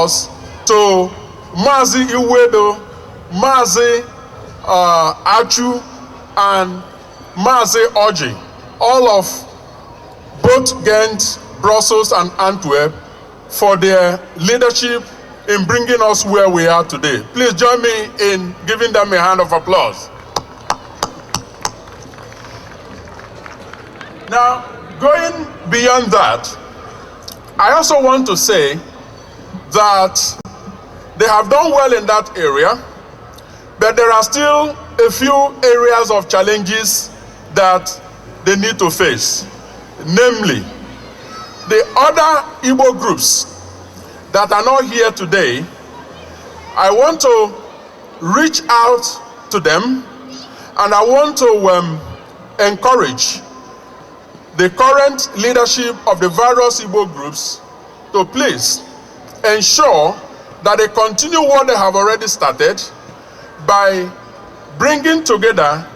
applause to Mazi Iwedo, Mazi Achu, and Mazi Oji, all of both Ghent, Brussels, and Antwerp, for their leadership in bringing us where we are today. Please join me in giving them a hand of applause. Now, going beyond that, I also want to say that they have done well in that area, but there are still a few areas of challenges that they need to face. Namely, the other Igbo groups that are not here today, I want to reach out to them, and I want to encourage the current leadership of the various Igbo groups to please ensure that they continue what they have already started by bringing together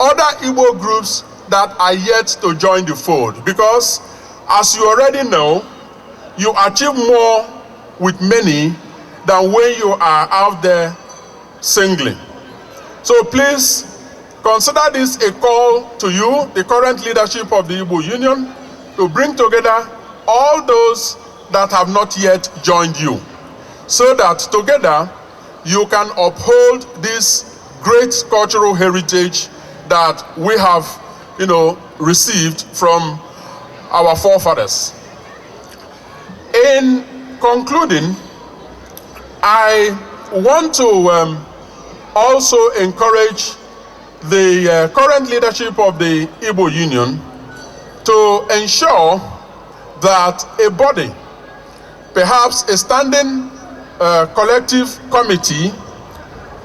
other Igbo groups that are yet to join the fold. Because, as you already know, you achieve more with many than when you are out there singly. So please, consider this a call to you, the current leadership of the Igbo Union, to bring together all those that have not yet joined you, so that together you can uphold this great cultural heritage that we have, received from our forefathers. In concluding, I want to also encourage the current leadership of the Igbo Union to ensure that a body, perhaps a standing collective committee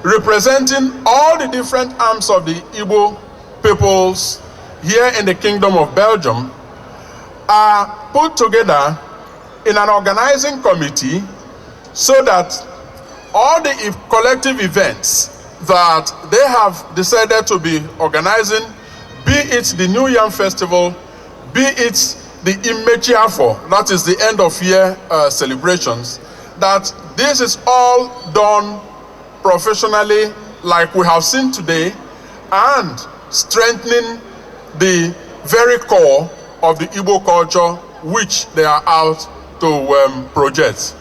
representing all the different arms of the Igbo peoples here in the Kingdom of Belgium, are put together in an organizing committee so that all the collective events that they have decided to be organizing, be it the New Yam Festival, be it the Imechiafo, that is the end of year celebrations, that this is all done professionally like we have seen today, and strengthening the very core of the Igbo culture which they are out to project.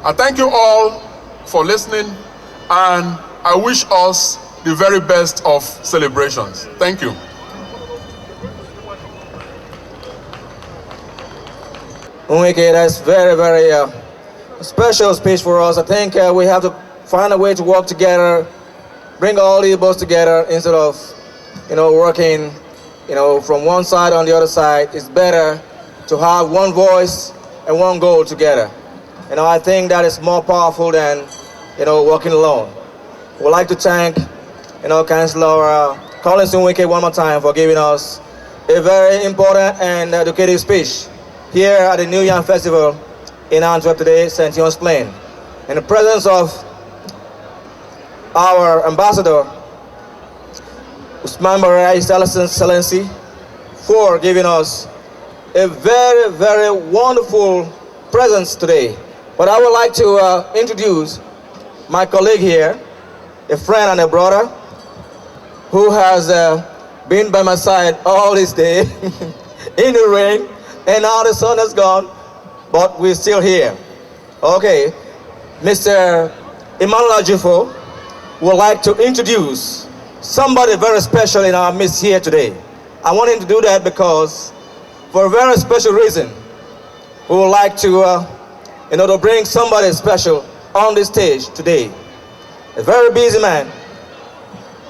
I thank you all for listening, and I wish us the very best of celebrations. Thank you. Okay, that's very, very special speech for us. I think we have to find a way to work together, bring all the Igbos together instead of, working, from one side on the other side. It's better to have one voice and one goal together. I think that is more powerful than, working alone. We'd like to thank, Councillor Collins Nweke one more time for giving us a very important and educative speech here at the New Yam Festival in Antwerp today, St. John's Plain. In the presence of our ambassador, Usman Barai, His Excellency, for giving us a very, very wonderful presence today. But I would like to introduce my colleague here, a friend and a brother, who has been by my side all this day in the rain, and now the sun has gone, but we're still here. Okay, Mr. Emmanuel Ajifo would like to introduce somebody very special in our midst here today. I want him to do that because, for a very special reason, we would like to, to bring somebody special on the stage today. A very busy man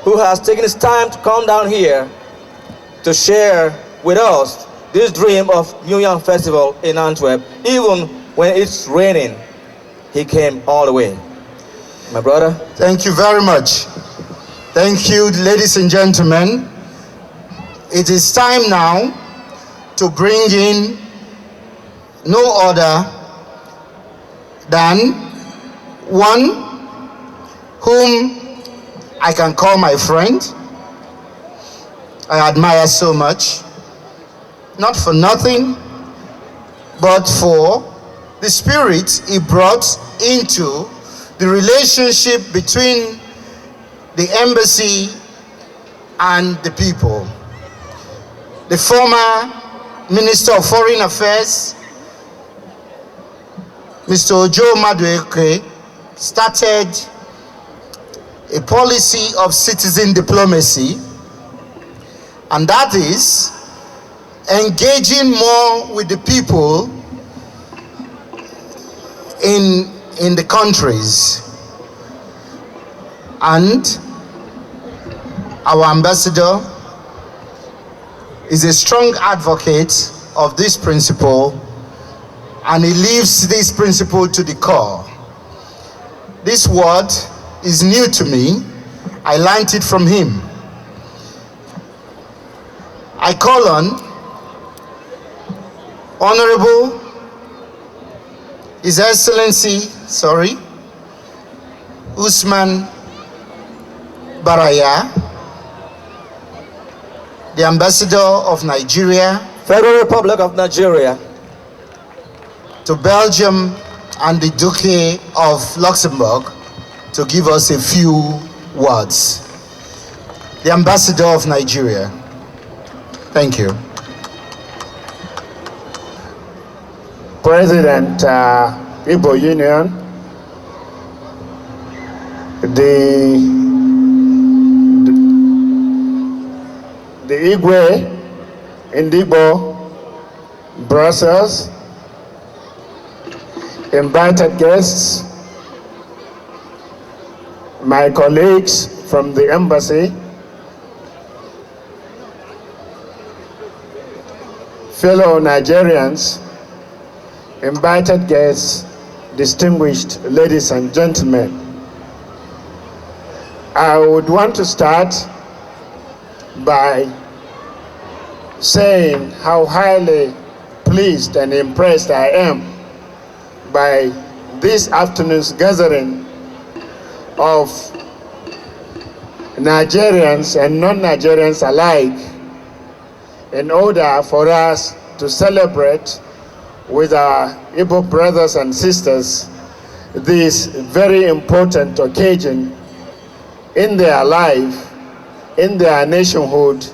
who has taken his time to come down here to share with us this dream of New Yam Festival in Antwerp. Even when it's raining, he came all the way. My brother. Thank you very much. Thank you, ladies and gentlemen. It is time now to bring in no other than one whom I can call my friend. I admire so much, not for nothing, but for the spirit he brought into the relationship between the embassy and the people. The former Minister of Foreign Affairs, Mr. Ojo Madueke, started a policy of citizen diplomacy, and that is engaging more with the people in the countries. And our ambassador is a strong advocate of this principle, and he lives this principle to the core. This word is new to me. I learned it from him. I call on Honorable His Excellency, Usman Baraya, the Ambassador of Nigeria, Federal Republic of Nigeria, to Belgium and the Duke of Luxembourg to give us a few words. The Ambassador of Nigeria. Thank you. President Igbo Union, the Igwe Indigo, Brussels, invited guests, my colleagues from the embassy, fellow Nigerians, invited guests, distinguished ladies and gentlemen. I would want to start by saying how highly pleased and impressed I am by this afternoon's gathering of Nigerians and non-Nigerians alike in order for us to celebrate with our Igbo brothers and sisters this very important occasion in their life, in their nationhood,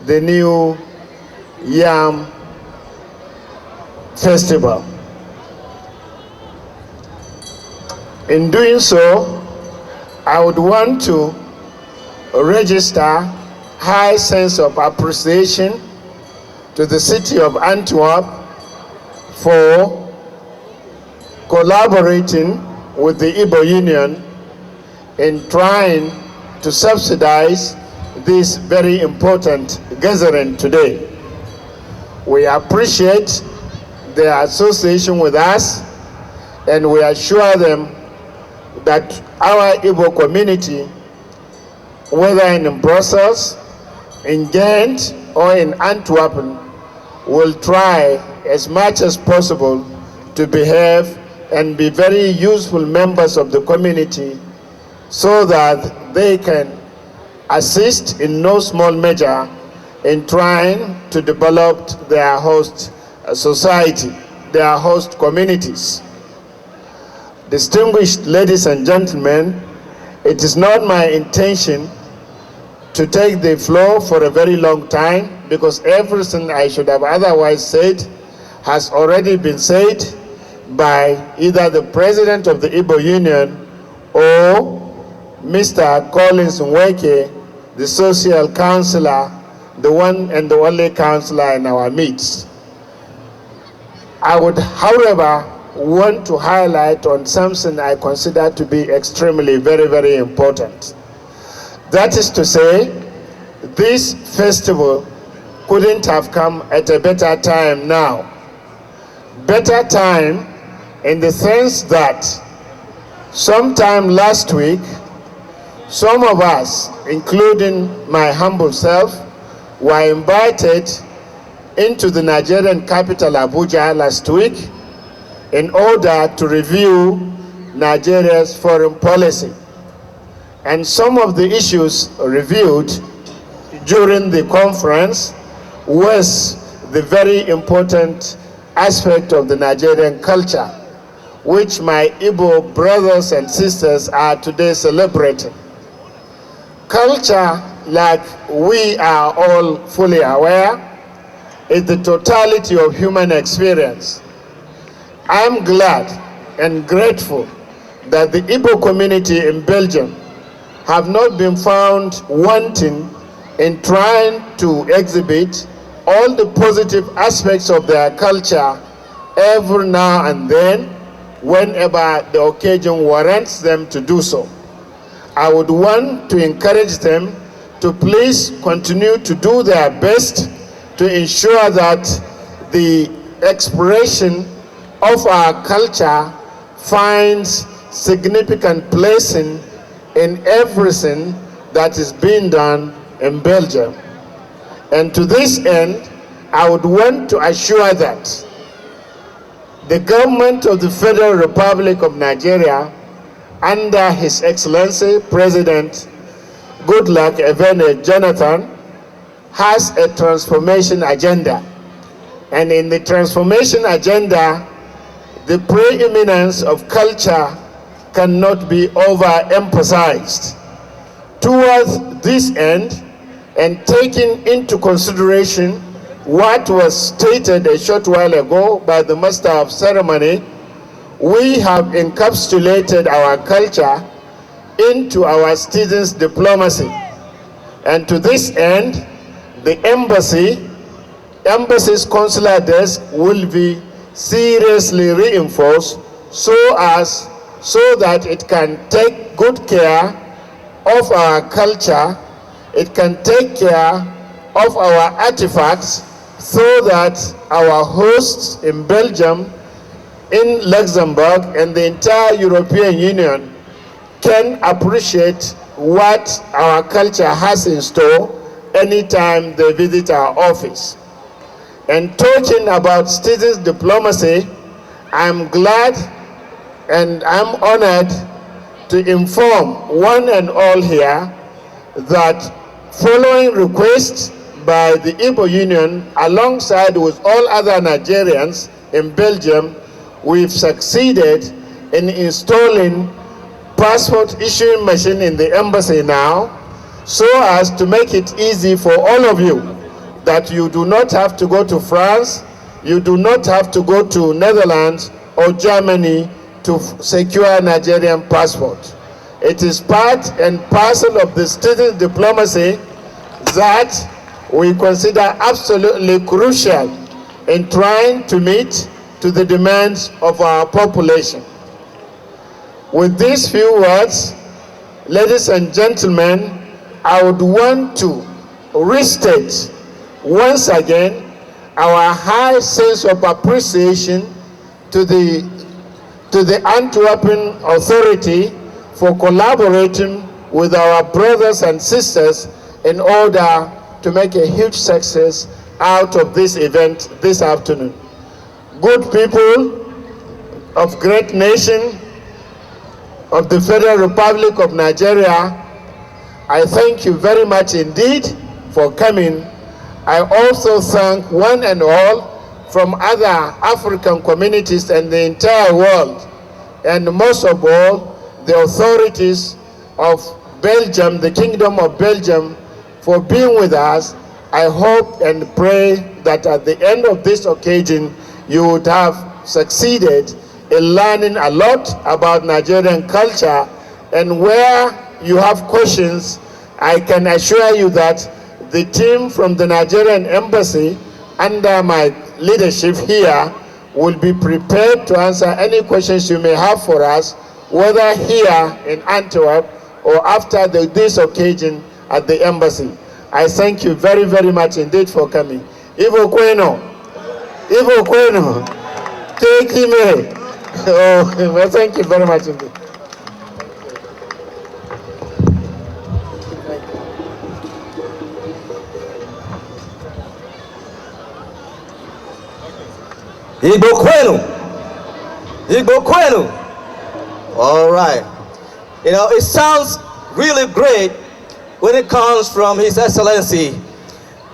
the new Yam Festival. In doing so, I would want to register high sense of appreciation to the city of Antwerp for collaborating with the Igbo Union in trying to subsidize this very important gathering today. We appreciate their association with us, and we assure them that our Igbo community, whether in Brussels, in Ghent, or in Antwerp, will try as much as possible to behave and be very useful members of the community so that they can assist in no small measure in trying to develop their host society, their host communities. Distinguished ladies and gentlemen, it is not my intention to take the floor for a very long time because everything I should have otherwise said has already been said by either the President of the Igbo Union or Mr. Collins Nweke, the social counselor, the one and the only counselor in our midst. I would, however, want to highlight on something I consider to be extremely very, very important. That is to say, this festival couldn't have come at a better time now. Better time in the sense that sometime last week, some of us, including my humble self, were invited into the Nigerian capital Abuja last week in order to review Nigeria's foreign policy. And some of the issues reviewed during the conference was the very important aspect of the Nigerian culture, which my Igbo brothers and sisters are today celebrating. Culture, like we are all fully aware, is the totality of human experience. I am glad and grateful that the Igbo community in Belgium have not been found wanting in trying to exhibit all the positive aspects of their culture every now and then, whenever the occasion warrants them to do so. I would want to encourage them to please continue to do their best to ensure that the expression of our culture finds significant placing in everything that is being done in Belgium. And to this end, I would want to assure that the government of the Federal Republic of Nigeria, under His Excellency President Goodluck Ebele Jonathan, has a transformation agenda. And in the transformation agenda, the preeminence of culture cannot be overemphasized. Towards this end, and taking into consideration what was stated a short while ago by the Master of Ceremony, we have encapsulated our culture into our students' diplomacy. And to this end, the embassy's consular desk will be seriously reinforced so that it can take good care of our culture, it can take care of our artifacts, so that our hosts in Belgium, in Luxembourg, and the entire European Union can appreciate what our culture has in store anytime they visit our office. And talking about students' diplomacy, I'm glad and I'm honored to inform one and all here that following requests by the Igbo Union, alongside with all other Nigerians in Belgium, we've succeeded in installing passport issuing machine in the embassy now, so as to make it easy for all of you, that you do not have to go to France, you do not have to go to Netherlands or Germany to secure Nigerian passport. It is part and parcel of the student diplomacy that we consider absolutely crucial in trying to meet to the demands of our population. With these few words, ladies and gentlemen, I would want to restate once again our high sense of appreciation to the Antwerpen Authority for collaborating with our brothers and sisters in order to make a huge success out of this event this afternoon. Good people of great nation of the Federal Republic of Nigeria, I thank you very much indeed for coming. I also thank one and all from other African communities and the entire world, and most of all, the authorities of Belgium, the Kingdom of Belgium, for being with us. I hope and pray that at the end of this occasion, you would have succeeded in learning a lot about Nigerian culture, and where you have questions, I can assure you that the team from the Nigerian Embassy, under my leadership here, will be prepared to answer any questions you may have for us, whether here in Antwerp or after this occasion at the embassy. I thank you very, very much indeed for coming. Ivo Kweno, take him. Oh, well, thank you very much indeed. Igbo Kwenu. All right. You know, it sounds really great when it comes from His Excellency,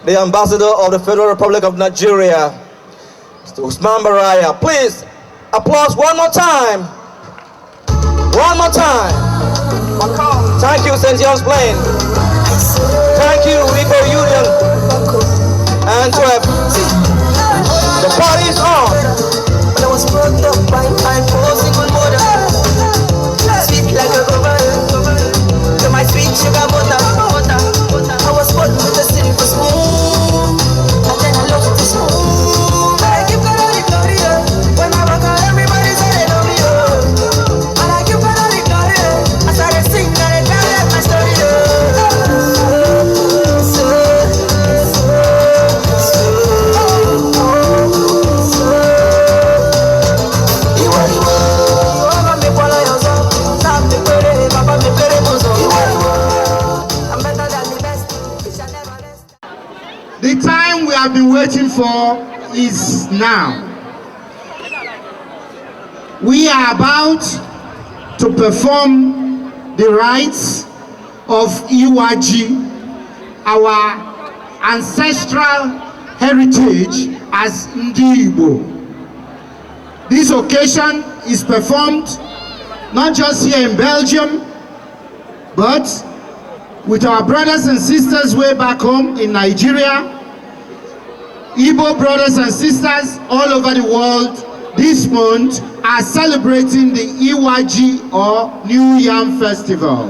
the Ambassador of the Federal Republic of Nigeria, Usman Baraya. Please, applause one more time. One more time. Thank you, St. John's Plain. Thank you, Igbo Union. And the party is on. When I was brought up by my poor single mother, sweet like a governor, to my sweet sugar butter. I was born with the silver spoon, and then I lost the spoon. I give God all the glory, when I walk out, everybody say they love me, and I give God all the glory, I started singing and I can't let my story, The time we have been waiting for is now. We are about to perform the rites of Iwaji, our ancestral heritage as Ndi Igbo. This occasion is performed not just here in Belgium, but with our brothers and sisters way back home in Nigeria, Igbo brothers and sisters all over the world this month are celebrating the Iwaji or New Yam Festival.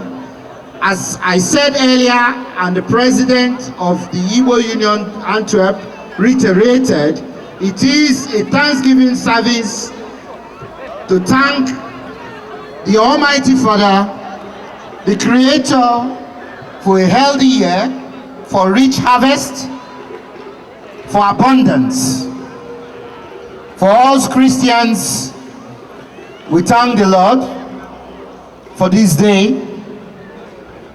As I said earlier, and the president of the Igbo Union Antwerp reiterated, it is a Thanksgiving service to thank the Almighty Father, the Creator, for a healthy year, for rich harvest, for abundance. For us Christians, we thank the Lord for this day,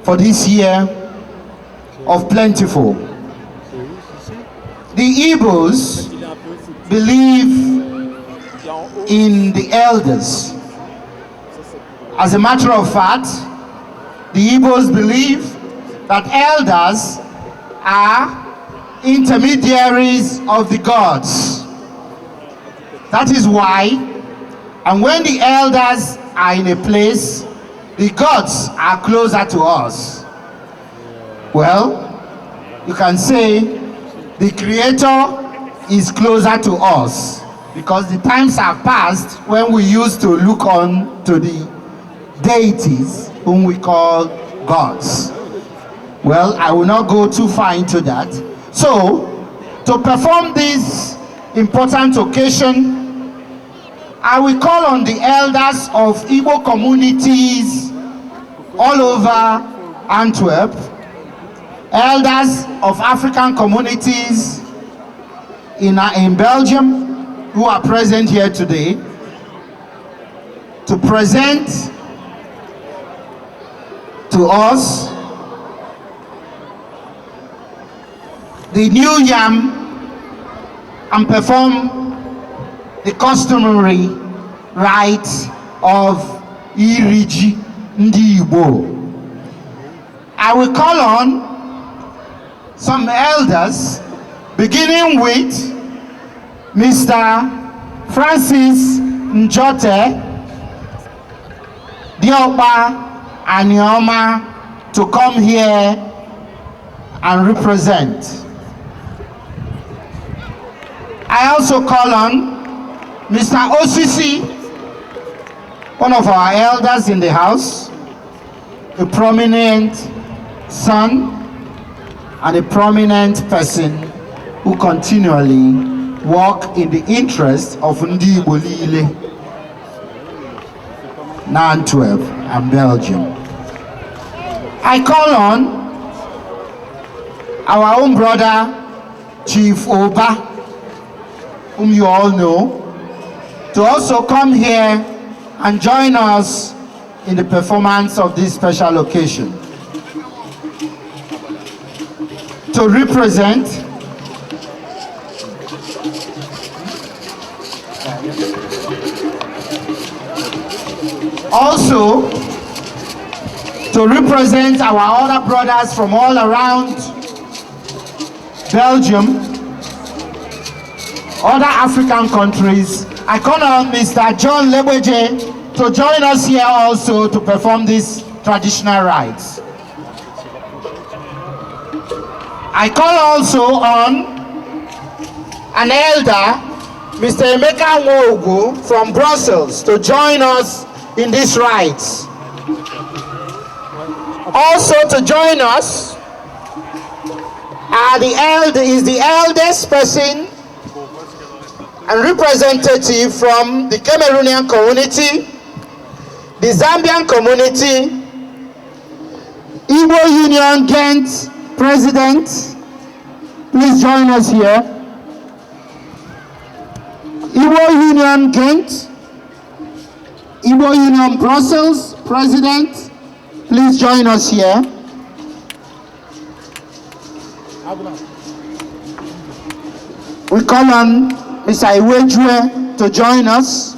for this year of plentiful. The Igbos believe in the elders. As a matter of fact, the Igbos believe that elders are intermediaries of the gods. That is why, and when the elders are in a place, the gods are closer to us. Well, you can say the Creator is closer to us, because the times have passed when we used to look on to the deities whom we call gods. Well, I will not go too far into that. So, to perform this important occasion, I will call on the elders of Igbo communities all over Antwerp, elders of African communities in Belgium who are present here today, to present to us the new yam and perform the customary rites of Iriji Ndi Igbo. I will call on some elders, beginning with Mr. Francis Njote Diopa Anioma, to come here and represent. I also call on Mr. Osisi, one of our elders in the house, a prominent son and a prominent person who continually work in the interest of Ndi Igbo Lile, Antwerp and Belgium. I call on our own brother, Chief Oba, whom you all know, to also come here and join us in the performance of this special occasion. To represent also to represent our other brothers from all around Belgium, other African countries. I call on Mr. John Lebweje to join us here also to perform these traditional rites. I call also on an elder, Mr. Emeka Nwogu from Brussels, to join us in these rites. Also to join us is the eldest person and representative from the Cameroonian community, the Zambian community, Igbo Union Ghent President, please join us here. Igbo Union Ghent, Igbo Union Brussels President, please join us here. We call on Mr. Iwejwe to join us.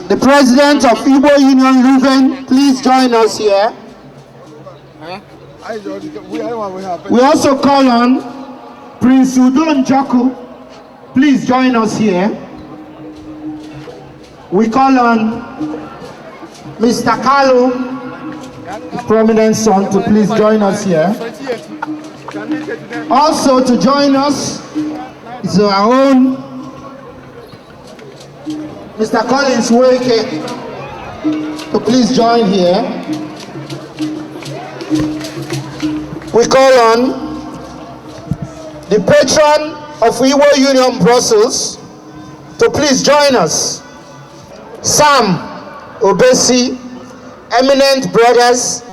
The President of Igbo Union Leuven, please join us here. We also call on Prince Udon Joku, please join us here. We call on Mr. Kalu, prominent son, to please join us here. Also to join us is our own Mr. Collins Weke, to please join here. We call on the patron of Igbo Union Brussels to please join us. Sam Obesi, eminent brothers